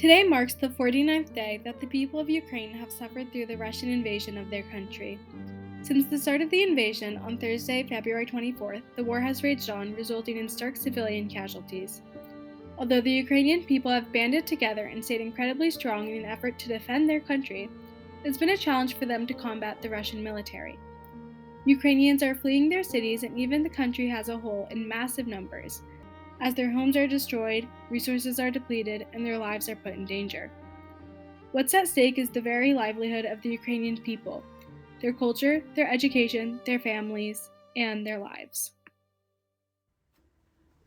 Today marks the 49th day that the people of Ukraine have suffered through the Russian invasion of their country. Since the start of the invasion on Thursday, February 24th, the war has raged on, resulting in stark civilian casualties. Although the Ukrainian people have banded together and stayed incredibly strong in an effort to defend their country, it's been a challenge for them to combat the Russian military. Ukrainians are fleeing their cities and even the country as a whole in massive numbers, as their homes are destroyed, resources are depleted, and their lives are put in danger. What's at stake is the very livelihood of the Ukrainian people, their culture, their education, their families, and their lives.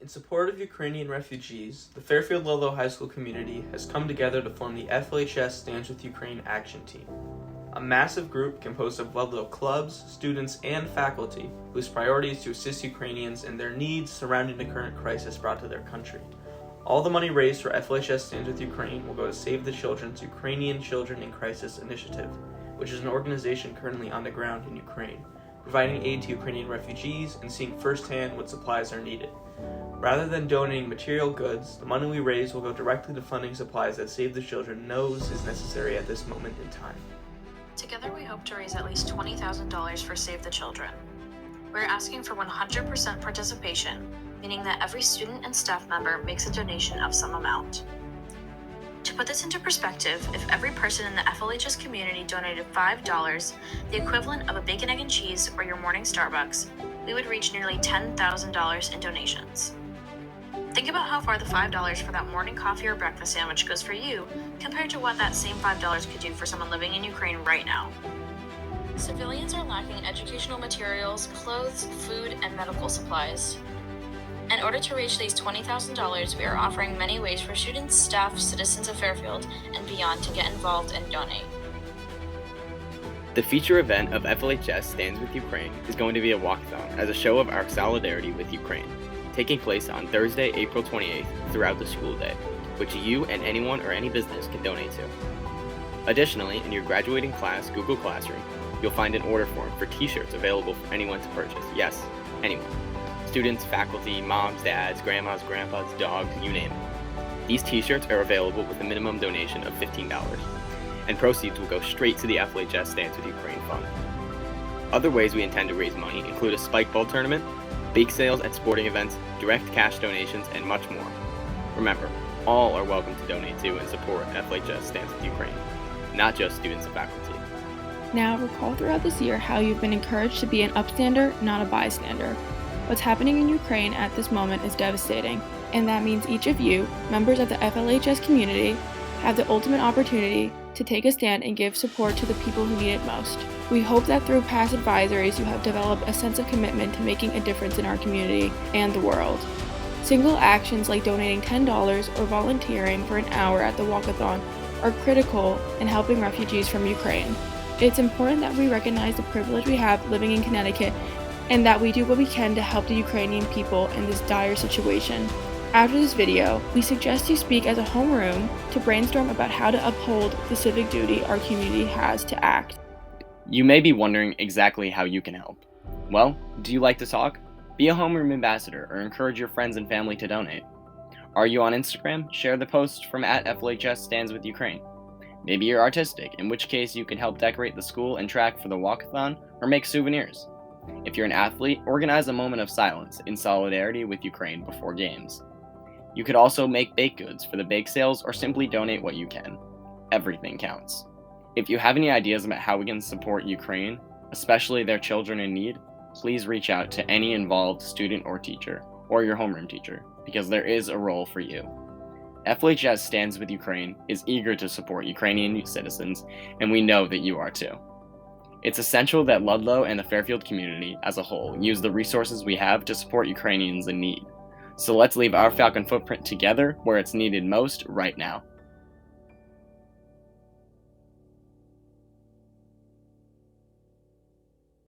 In support of Ukrainian refugees, the Fairfield-Ludlow High School community has come together to form the FLHS Stands with Ukraine Action Team, a massive group composed of Ludlow clubs, students, and faculty whose priority is to assist Ukrainians in their needs surrounding the current crisis brought to their country. All the money raised for FLHS Stands with Ukraine will go to Save the Children's Ukrainian Children in Crisis Initiative, which is an organization currently on the ground in Ukraine, providing aid to Ukrainian refugees and seeing firsthand what supplies are needed. Rather than donating material goods, the money we raise will go directly to funding supplies that Save the Children knows is necessary at this moment in time. Together we hope to raise at least $20,000 for Save the Children. We're asking for 100% participation, meaning that every student and staff member makes a donation of some amount. To put this into perspective, if every person in the FLHS community donated $5, the equivalent of a bacon, egg, and cheese or your morning Starbucks, we would reach nearly $10,000 in donations. Think about how far the $5 for that morning coffee or breakfast sandwich goes for you compared to what that same $5 could do for someone living in Ukraine right now. Civilians are lacking educational materials, clothes, food, and medical supplies. In order to reach these $20,000, we are offering many ways for students, staff, citizens of Fairfield, and beyond to get involved and donate. The feature event of FLHS Stands with Ukraine is going to be a walkathon as a show of our solidarity with Ukraine, taking place on Thursday, April 28th throughout the school day, which you and anyone or any business can donate to. Additionally, in your graduating class Google Classroom, you'll find an order form for t-shirts available for anyone to purchase. Yes, anyone. Students, faculty, moms, dads, grandmas, grandpas, dogs, you name it. These t-shirts are available with a minimum donation of $15, and proceeds will go straight to the FLHS Stands with Ukraine Fund. Other ways we intend to raise money include a spike ball tournament, bake sales at sporting events, direct cash donations, and much more. Remember, all are welcome to donate to and support FLHS Stands with Ukraine, not just students and faculty. Now, recall throughout this year how you've been encouraged to be an upstander, not a bystander. What's happening in Ukraine at this moment is devastating, and that means each of you, members of the FLHS community, have the ultimate opportunity to take a stand and give support to the people who need it most. We hope that through past advisories you have developed a sense of commitment to making a difference in our community and the world. Single actions like donating $10 or volunteering for an hour at the Walkathon are critical in helping refugees from Ukraine. It's important that we recognize the privilege we have living in Connecticut and that we do what we can to help the Ukrainian people in this dire situation. After this video, we suggest you speak as a homeroom to brainstorm about how to uphold the civic duty our community has to act. You may be wondering exactly how you can help. Well, do you like to talk? Be a homeroom ambassador or encourage your friends and family to donate. Are you on Instagram? Share the post from @FLHS Stands with Ukraine. Maybe you're artistic, in which case you can help decorate the school and track for the walkathon or make souvenirs. If you're an athlete, organize a moment of silence in solidarity with Ukraine before games. You could also make baked goods for the bake sales or simply donate what you can. Everything counts. If you have any ideas about how we can support Ukraine, especially their children in need, please reach out to any involved student or teacher, or your homeroom teacher, because there is a role for you. FLHS Stands with Ukraine is eager to support Ukrainian citizens, and we know that you are too. It's essential that Ludlow and the Fairfield community as a whole use the resources we have to support Ukrainians in need. So let's leave our Falcon footprint together where it's needed most right now.